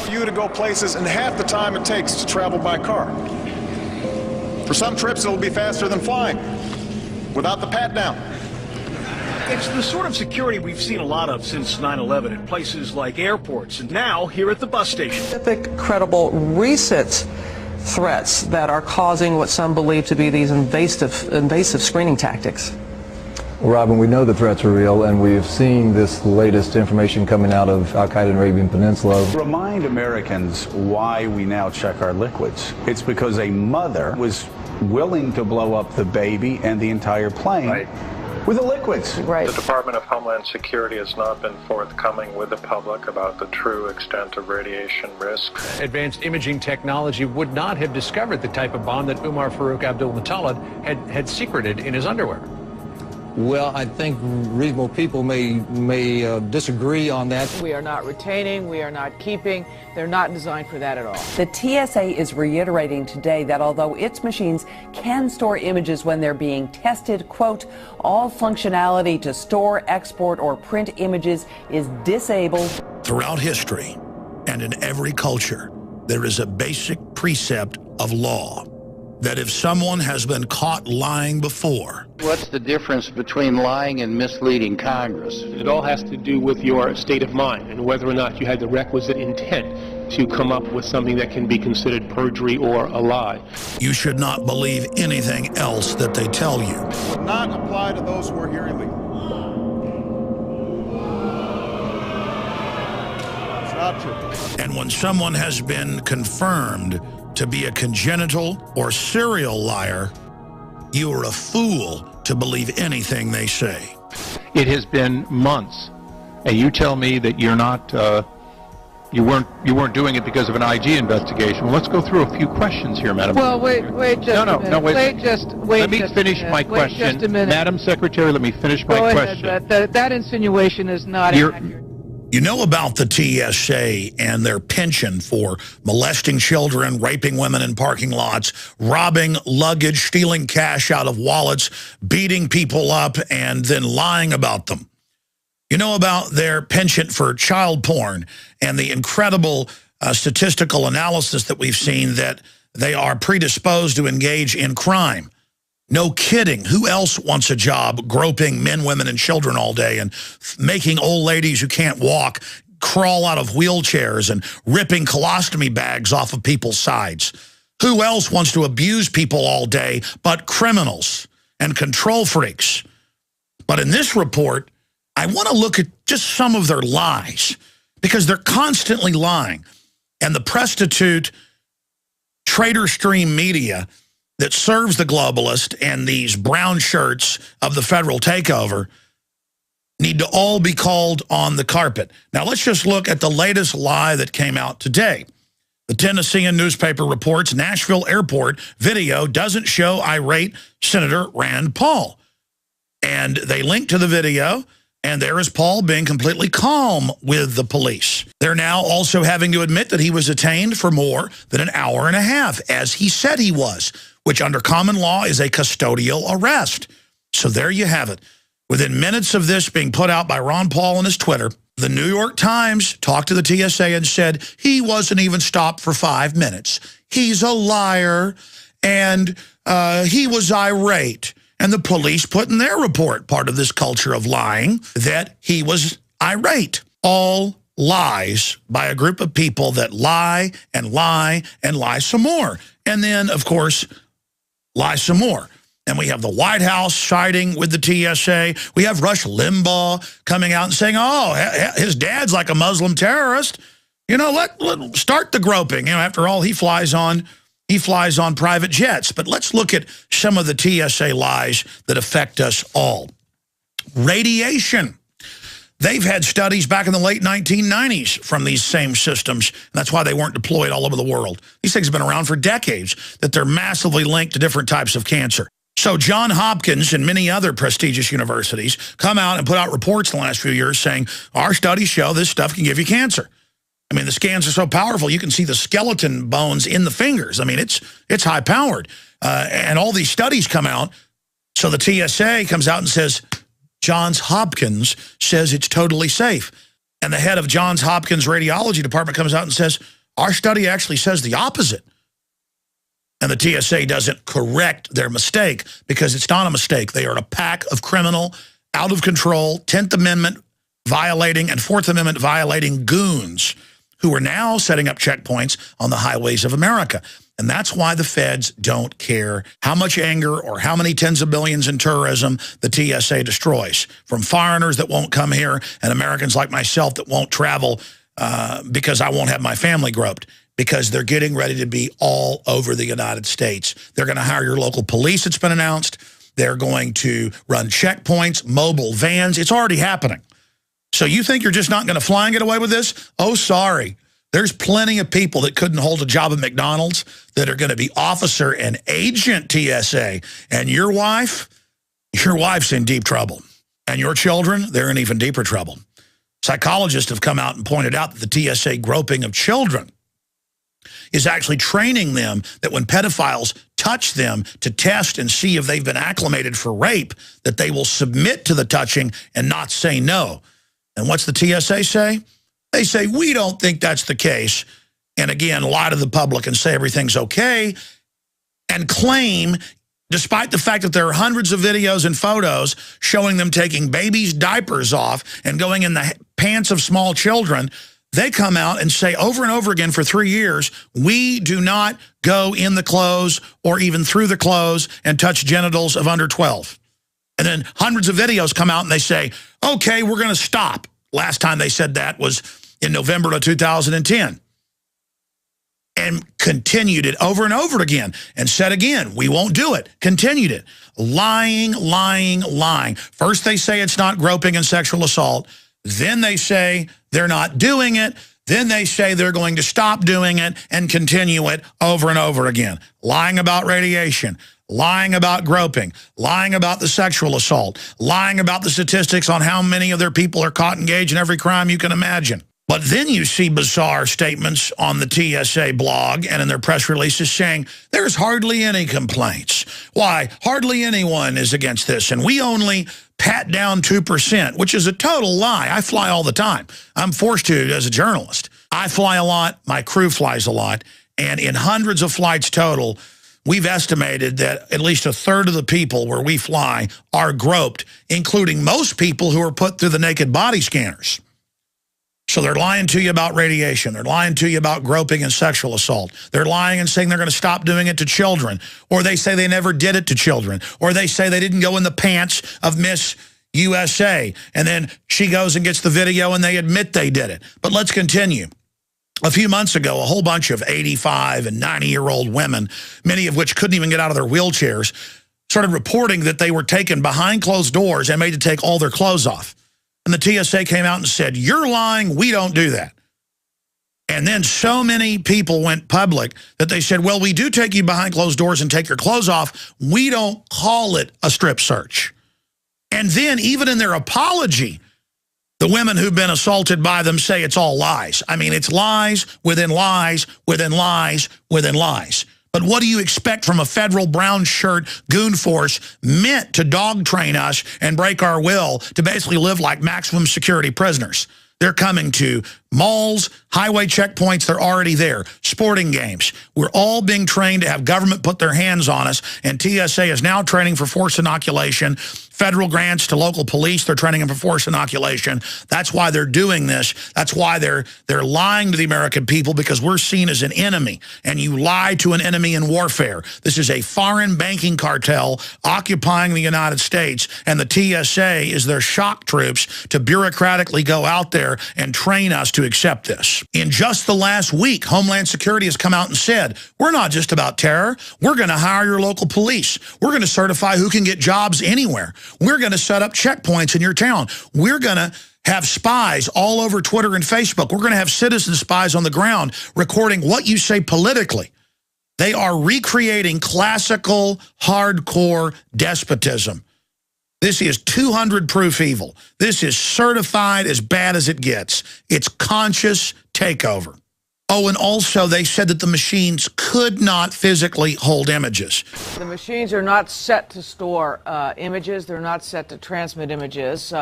You to go places in half the time it takes to travel by car. For some trips, it'll be faster than flying, without the pat-down. It's the sort of security we've seen a lot of since 9/11 at places like airports and now here at the bus station. Specific, credible, recent threats that are causing what some believe to be these invasive screening tactics. Well, Robin, we know the threats are real, and we've seen this latest information coming out of Al-Qaeda in the Arabian Peninsula. Remind Americans why we now check our liquids. It's because a mother was willing to blow up the baby and the entire plane with the liquids. Right. The Department of Homeland Security has not been forthcoming with the public about the true extent of radiation risk. Advanced imaging technology would not have discovered the type of bomb that Umar Farouk Abdul-Muttalib had secreted in his underwear. Well, I think reasonable people may disagree on that. We are not retaining, we are not keeping. They're not designed for that at all. The TSA is reiterating today that although its machines can store images when they're being tested, quote, all functionality to store, export, or print images is disabled. Throughout history and in every culture, there is a basic precept of law that if someone has been caught lying before... What's the difference between lying and misleading Congress? It all has to do with your state of mind and whether or not you had the requisite intent to come up with something that can be considered perjury or a lie. You should not believe anything else that they tell you. It would not apply to those who are here illegally. It's not true. And when someone has been confirmed to be a congenital or serial liar, you are a fool to believe anything they say. It has been months, and you tell me that you're not, you weren't doing it because of an IG investigation. Well, let's go through a few questions here, Madam. Well, wait just a minute. No, wait. Let me finish my question. Wait just a minute. Madam Secretary, let me finish my question. Go ahead, that insinuation is not accurate. You know about the TSA and their penchant for molesting children, raping women in parking lots, robbing luggage, stealing cash out of wallets, beating people up, and then lying about them. You know about their penchant for child porn and the incredible statistical analysis that we've seen that they are predisposed to engage in crime. No kidding. Who else wants a job groping men, women, and children all day and making old ladies who can't walk crawl out of wheelchairs and ripping colostomy bags off of people's sides? Who else wants to abuse people all day but criminals and control freaks? But in this report, I want to look at just some of their lies because they're constantly lying. And the prostitute traitor stream media that serves the globalist and these brown shirts of the federal takeover need to all be called on the carpet. Now, let's just look at the latest lie that came out today. The Tennessean newspaper reports Nashville airport video doesn't show irate Senator Rand Paul. And they link to the video, and there is Paul being completely calm with the police. They're now also having to admit that he was detained for more than an hour and a half, as he said he was, which under common law is a custodial arrest. So there you have it. Within minutes of this being put out by Ron Paul on his Twitter, the New York Times talked to the TSA and said he wasn't even stopped for 5 minutes. He's a liar, and he was irate. And the police put in their report, part of this culture of lying, that he was irate. All lies by a group of people that lie and lie and lie some more. And then, of course, lie some more. And we have the White House siding with the TSA. We have Rush Limbaugh coming out and saying, oh, his dad's like a Muslim terrorist. You know, let start the groping. You know, after all, he flies on private jets. But let's look at some of the TSA lies that affect us all. Radiation. They've had studies back in the late 1990s from these same systems. And that's why they weren't deployed all over the world. These things have been around for decades, that they're massively linked to different types of cancer. So Johns Hopkins and many other prestigious universities come out and put out reports in the last few years saying, our studies show this stuff can give you cancer. I mean, the scans are so powerful, you can see the skeleton bones in the fingers. I mean, it's high-powered. And all these studies come out, so the TSA comes out and says, Johns Hopkins says it's totally safe. And the head of Johns Hopkins Radiology Department comes out and says, our study actually says the opposite. And the TSA doesn't correct their mistake because it's not a mistake. They are a pack of criminal, out of control, 10th Amendment violating and 4th Amendment violating goons who are now setting up checkpoints on the highways of America. And that's why the feds don't care how much anger or how many tens of billions in tourism the TSA destroys. From foreigners that won't come here and Americans like myself that won't travel because I won't have my family groped. Because they're getting ready to be all over the United States. They're going to hire your local police, it's been announced. They're going to run checkpoints, mobile vans. It's already happening. So you think you're just not going to fly and get away with this? Oh, sorry. There's plenty of people that couldn't hold a job at McDonald's that are going to be officer and agent TSA. And your wife's in deep trouble. And your children, they're in even deeper trouble. Psychologists have come out and pointed out that the TSA groping of children is actually training them that when pedophiles touch them to test and see if they've been acclimated for rape, that they will submit to the touching and not say no. And what's the TSA say? They say, we don't think that's the case. And again, lie to the public and say everything's okay and claim, despite the fact that there are hundreds of videos and photos showing them taking babies' diapers off and going in the pants of small children, they come out and say over and over again for 3 years, we do not go in the clothes or even through the clothes and touch genitals of under 12. And then hundreds of videos come out and they say, okay, we're going to stop. Last time they said that was in November of 2010. And continued it over and over again and said again, we won't do it. Continued it. Lying, lying, lying. First they say it's not groping and sexual assault. Then they say they're not doing it. Then they say they're going to stop doing it and continue it over and over again. Lying about radiation, lying about groping, lying about the sexual assault, lying about the statistics on how many of their people are caught engaged in every crime you can imagine. But then you see bizarre statements on the TSA blog and in their press releases saying there's hardly any complaints. Why? Hardly anyone is against this. And we only pat down 2%, which is a total lie. I fly all the time. I'm forced to as a journalist. I fly a lot. My crew flies a lot. And in hundreds of flights total, we've estimated that at least a third of the people where we fly are groped, including most people who are put through the naked body scanners. So they're lying to you about radiation. They're lying to you about groping and sexual assault. They're lying and saying they're going to stop doing it to children. Or they say they never did it to children. Or they say they didn't go in the pants of Miss USA. And then she goes and gets the video and they admit they did it. But let's continue. A few months ago, a whole bunch of 85 and 90-year-old women, many of which couldn't even get out of their wheelchairs, started reporting that they were taken behind closed doors and made to take all their clothes off. And the TSA came out and said, you're lying, we don't do that. And then so many people went public that they said, well, we do take you behind closed doors and take your clothes off. We don't call it a strip search. And then even in their apology, the women who've been assaulted by them say it's all lies. I mean, it's lies within lies within lies within lies. But what do you expect from a federal brown shirt goon force meant to dog train us and break our will to basically live like maximum security prisoners? They're coming to malls, highway checkpoints, they're already there. Sporting games. We're all being trained to have government put their hands on us, and TSA is now training for forced inoculation. Federal grants to local police, they're training them for forced inoculation. That's why they're doing this. That's why they're lying to the American people, because we're seen as an enemy, and you lie to an enemy in warfare. This is a foreign banking cartel occupying the United States, and the TSA is their shock troops to bureaucratically go out there and train us to accept this. In just the last week, Homeland Security has come out and said, we're not just about terror. We're going to hire your local police. We're going to certify who can get jobs anywhere. We're going to set up checkpoints in your town. We're going to have spies all over Twitter and Facebook. We're going to have citizen spies on the ground recording what you say politically. They are recreating classical, hardcore despotism. This is 200 proof evil. This is certified as bad as it gets. It's conscious takeover. Oh, and also they said that the machines could not physically hold images. The machines are not set to store images. They're not set to transmit images.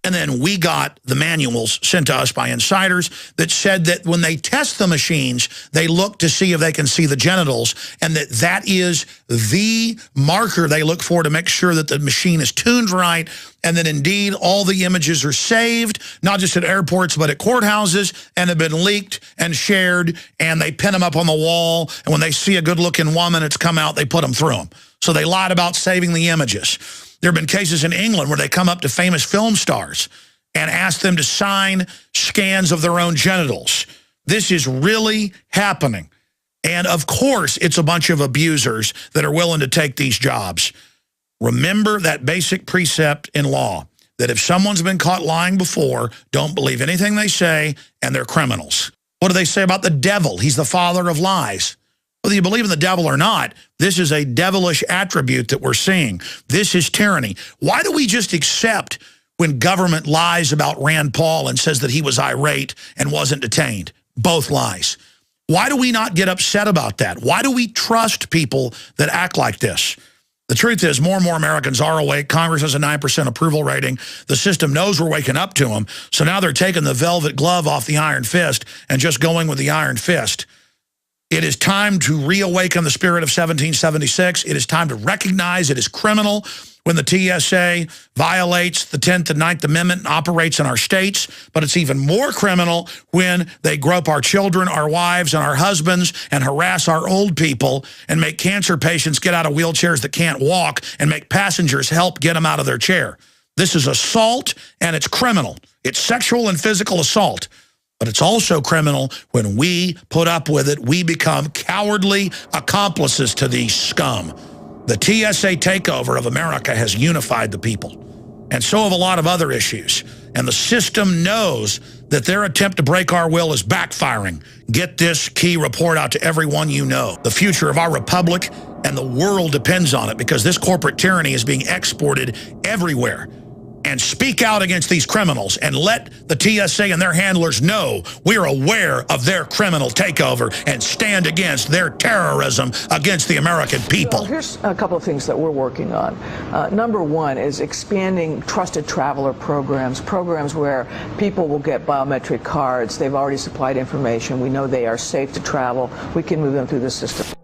And then we got the manuals sent to us by insiders that said that when they test the machines, they look to see if they can see the genitals, and that is the marker they look for to make sure that the machine is tuned right, and that indeed all the images are saved, not just at airports, but at courthouses, and have been leaked and shared, and they pin them up on the wall, and when they see a good-looking woman that's come out, they put them through them. So they lied about saving the images. There have been cases in England where they come up to famous film stars and ask them to sign scans of their own genitals. This is really happening. And of course, it's a bunch of abusers that are willing to take these jobs. Remember that basic precept in law, that if someone's been caught lying before, don't believe anything they say, and they're criminals. What do they say about the devil? He's the father of lies. Whether you believe in the devil or not, this is a devilish attribute that we're seeing. This is tyranny. Why do we just accept when government lies about Rand Paul and says that he was irate and wasn't detained? Both lies. Why do we not get upset about that? Why do we trust people that act like this? The truth is, more and more Americans are awake. Congress has a 9% approval rating. The system knows we're waking up to them. So now they're taking the velvet glove off the iron fist and just going with the iron fist. It is time to reawaken the spirit of 1776. It is time to recognize it is criminal when the TSA violates the 10th and 9th Amendment and operates in our states. But it's even more criminal when they grope our children, our wives, and our husbands and harass our old people and make cancer patients get out of wheelchairs that can't walk and make passengers help get them out of their chair. This is assault, and it's criminal. It's sexual and physical assault. But it's also criminal when we put up with it. We become cowardly accomplices to these scum. The TSA takeover of America has unified the people, and so have a lot of other issues. And the system knows that their attempt to break our will is backfiring. Get this key report out to everyone you know. The future of our republic and the world depends on it, because this corporate tyranny is being exported everywhere. And speak out against these criminals and let the TSA and their handlers know we're aware of their criminal takeover and stand against their terrorism against the American people. Well, here's a couple of things that we're working on. Number one is expanding trusted traveler programs where people will get biometric cards. They've already supplied information. We know they are safe to travel. We can move them through the system.